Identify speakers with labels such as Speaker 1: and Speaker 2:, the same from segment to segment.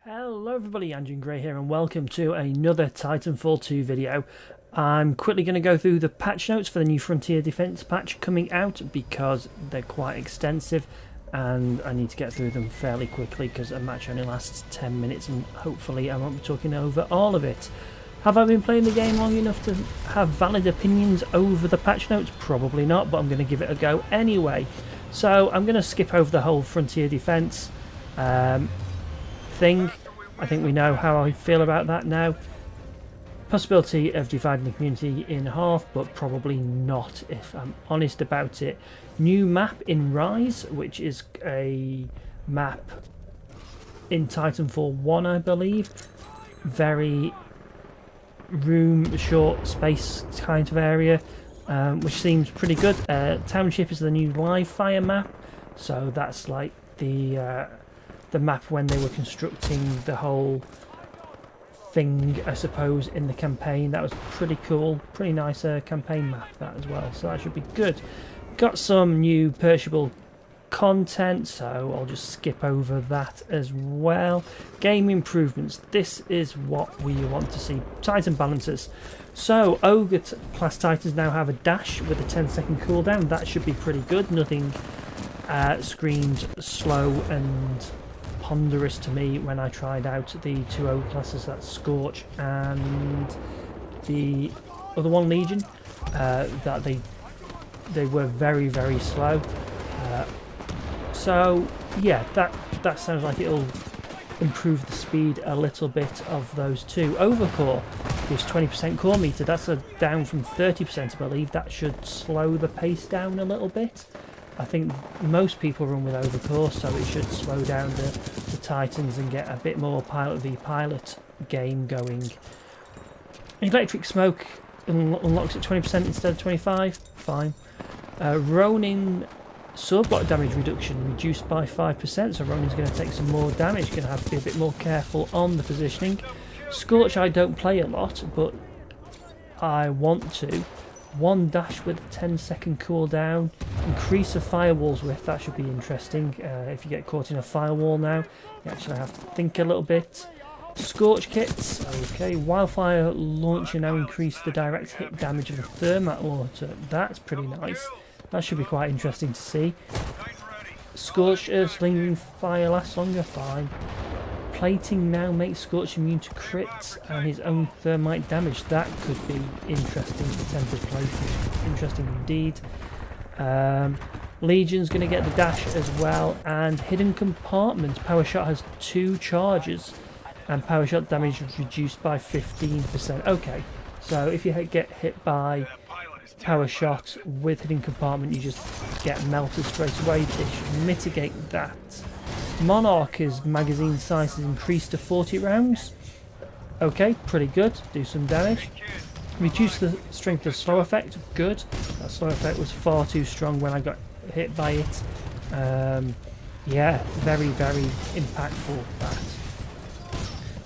Speaker 1: Hello everybody, AndrionGrey here and welcome to another Titanfall 2 video. I'm quickly going to go through the patch notes for the new Frontier Defense patch coming out because they're quite extensive and I need to get through them fairly quickly because a match only lasts 10 minutes and hopefully I won't be talking over all of it. Have I been playing the game long enough to have valid opinions over the patch notes? Probably not, but I'm going to give it a go anyway. So I'm going to skip over the whole Frontier Defense thing. I think we know how I feel about that now. Possibility of dividing the community in half, but probably not if I'm honest about it. New map in Rise, which is a map in Titanfall 1, I believe. Very room, short space kind of area, which seems pretty good. Township is the new live fire map, so that's like the map when they were constructing the whole thing, I suppose, in the campaign. That was pretty cool, pretty nice campaign map that as well, so that should be good. Got some new purchasable content, so I'll just skip over that as well. Game improvements, this is what we want to see. Titan balances. So Ogre class Titans now have a dash with a 10-second cooldown. That should be pretty good. Nothing screams slow and ponderous to me when I tried out the two Ogre classes, that's Scorch and the other one, Legion. That they were very, very slow. So yeah, that sounds like it'll improve the speed a little bit of those two. Overcore gives 20% core meter. That's down from 30%, I believe. That should slow the pace down a little bit. I think most people run with overcore, so it should slow down the Titans and get a bit more pilot v pilot game going. Electric smoke unlocks at 20% instead of 25%. Fine. Ronin sword block damage reduction reduced by 5%, so Ronin's going to take some more damage. Going to have to be a bit more careful on the positioning. Scorch I don't play a lot, but I want to. One dash with a 10-second cooldown. Increase of firewall's width, that should be interesting. If you get caught in a firewall now, you actually have to think a little bit. Scorch kits, okay. Wildfire launcher now increase the direct hit damage of the thermite launcher. That's pretty nice. That should be quite interesting to see. Scorch lingering fire lasts longer, fine. Plating now makes Scorch immune to crits and his own thermite damage. That could be interesting for tempered plating. Interesting indeed. Legion's going to get the dash as well, and hidden compartment. Power shot has 2 charges, and power shot damage is reduced by 15%. Okay, so if you get hit by power shot with hidden compartment, you just get melted straight away. They should mitigate that. Monarch's magazine size is increased to 40 rounds. Okay, pretty good. Do some damage. Reduce the strength of slow effect. Good. That slow effect was far too strong when I got hit by it. Yeah, very, very impactful, that.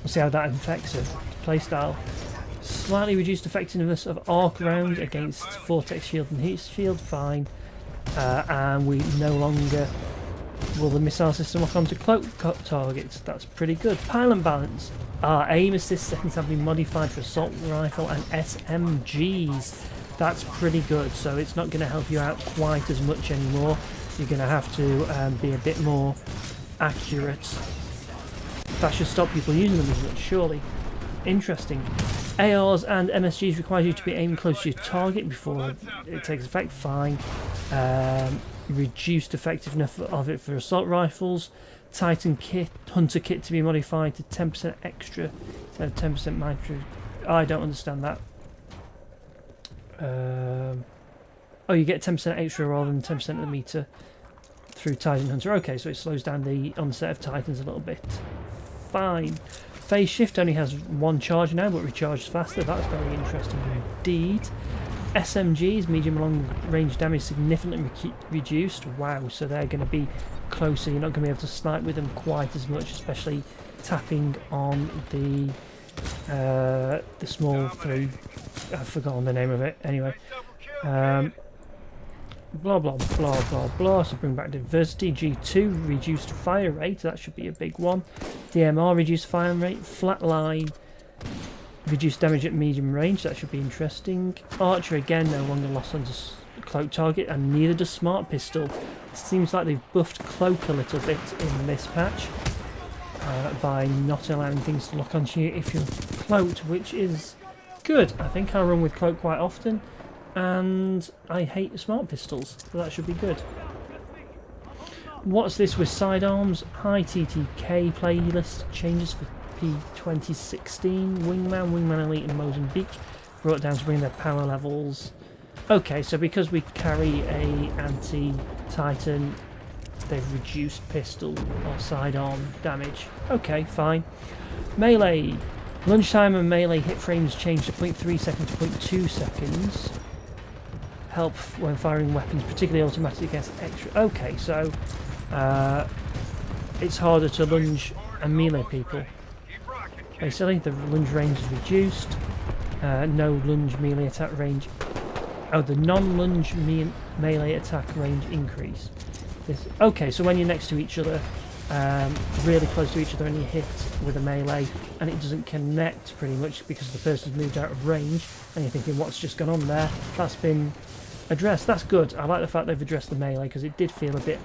Speaker 1: We'll see how that affects her playstyle. Slightly reduced effectiveness of arc round against vortex shield and heat shield. Fine. And we no longer will the missile system lock onto cloak targets. That's pretty good. Pilot balance. Our aim assist settings have been modified for assault rifle and SMGs. That's pretty good. So it's not going to help you out quite as much anymore. You're going to have to be a bit more accurate. That should stop people using them as much, surely. Interesting. ARs and MSGs require you to be aiming close to your target before it takes effect. Fine. Reduced effectiveness of it for assault rifles. Titan kit, hunter kit to be modified to 10% extra instead of 10% micro. I don't understand that. Oh, you get 10% extra rather than 10% of the meter through Titan Hunter. Okay, so it slows down the onset of Titans a little bit. Fine. Phase shift only has 1 charge now, but recharges faster. That's very interesting indeed. SMGs, medium and long range damage, significantly reduced. Wow, so they're going to be closer. You're not going to be able to snipe with them quite as much, especially tapping on the small 3. I've forgotten the name of it. Anyway, blah blah blah blah blah. So bring back diversity. G2 reduced fire rate, that should be a big one. DMR reduced fire rate. Flatline reduced damage at medium range, that should be interesting. Archer again no longer lost on cloak target, and neither does smart pistol. It seems like they've buffed cloak a little bit in this patch by not allowing things to lock onto you if you're cloaked, which is good. I think I run with cloak quite often, and I hate smart pistols, so that should be good. What's this with sidearms? High TTK playlist changes for P2016. Wingman Elite in Mozambique brought down to bring their power levels. Okay, so because we carry a anti-Titan, they've reduced pistol or sidearm damage. Okay, fine. Melee. Lunchtime and melee hit frames change to 0.3 seconds to 0.2 seconds. Help when firing weapons, particularly automatic against extra. Okay, so it's harder to lunge and melee people. Basically, the lunge range is reduced. No lunge melee attack range. Oh, the non-lunge melee attack range increase. Okay, so when you're next to each other, really close to each other, and you hit with a melee, and it doesn't connect pretty much because the person's moved out of range, and you're thinking, what's just gone on there? That's been addressed. That's good. I like the fact they've addressed the melee because it did feel a bit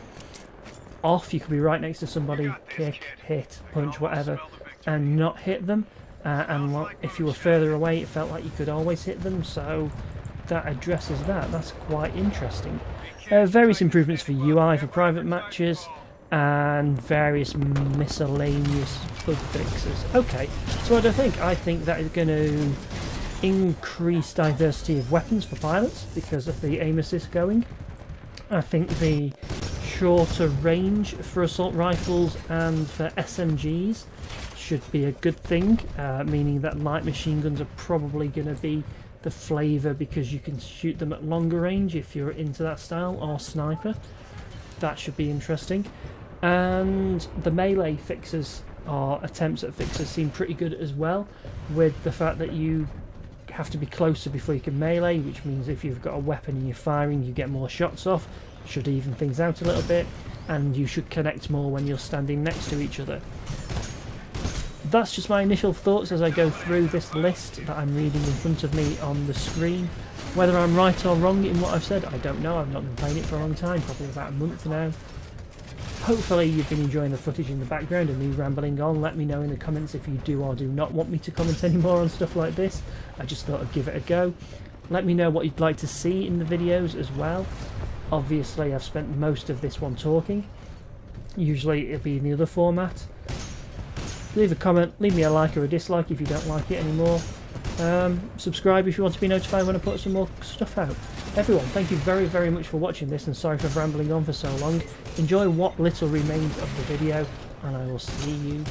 Speaker 1: off. You could be right next to somebody, kick, hit, punch, whatever, and not hit them. And if you were further away, it felt like you could always hit them. So that addresses that. That's quite interesting. Various improvements for UI for private matches, and various miscellaneous bug fixes. Okay, so what do I think? I think that is going to increase diversity of weapons for pilots because of the aim assist going. I think the shorter range for assault rifles and for SMGs should be a good thing, meaning that light machine guns are probably going to be the flavour because you can shoot them at longer range if you're into that style, or sniper. That should be interesting. And the melee fixes, or attempts at fixes, seem pretty good as well, with the fact that you have to be closer before you can melee, which means if you've got a weapon and you're firing, you get more shots off. Should even things out a little bit, and you should connect more when you're standing next to each other. That's just my initial thoughts as I go through this list that I'm reading in front of me on the screen. Whether I'm right or wrong in what I've said, I don't know. I've not been playing it for a long time, probably about a month now. Hopefully you've been enjoying the footage in the background and me rambling on. Let me know in the comments if you do or do not want me to comment anymore on stuff like this. I just thought I'd give it a go. Let me know what you'd like to see in the videos as well. Obviously I've spent most of this one talking. Usually it'll be in the other format. Leave a comment, leave me a like or a dislike if you don't like it anymore. Subscribe if you want to be notified when I put some more stuff out. Everyone, thank you very, very much for watching this, and sorry for rambling on for so long. Enjoy what little remains of the video, and I will see you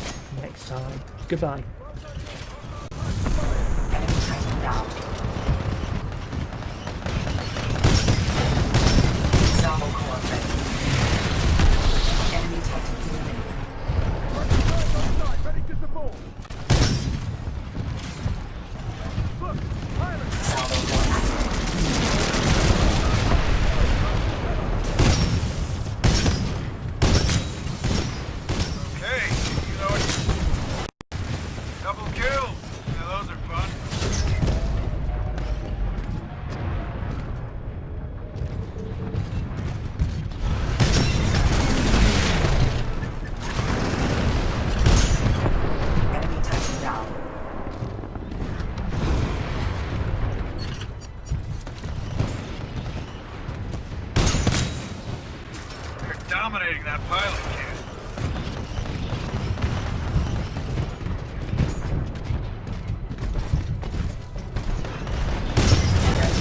Speaker 1: next time. Goodbye.
Speaker 2: Dominating that pilot, kid.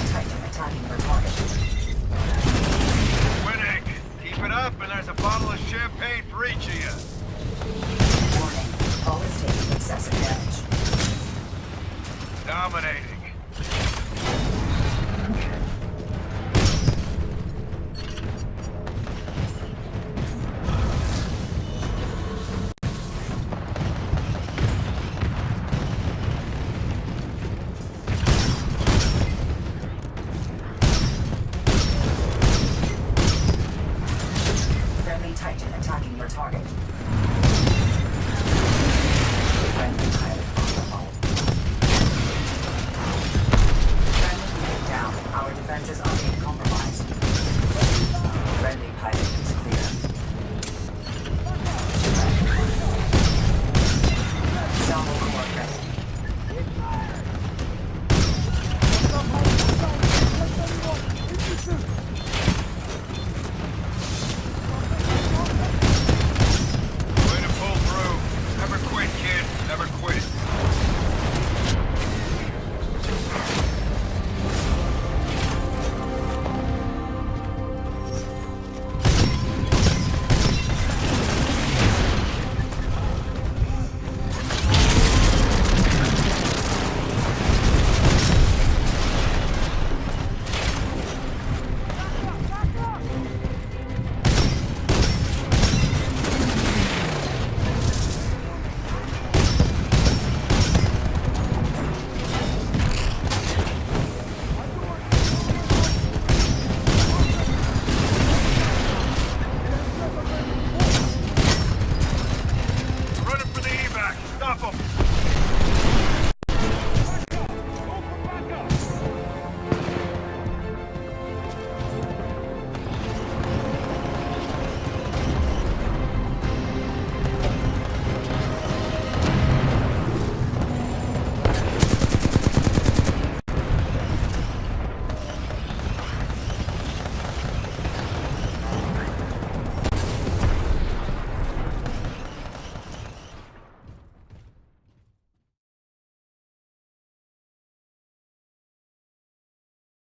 Speaker 3: Titan attacking our target.
Speaker 2: Winning. Keep it up, and there's a bottle of champagne for each of you.
Speaker 3: Warning. Always taking excessive damage.
Speaker 2: Dominating.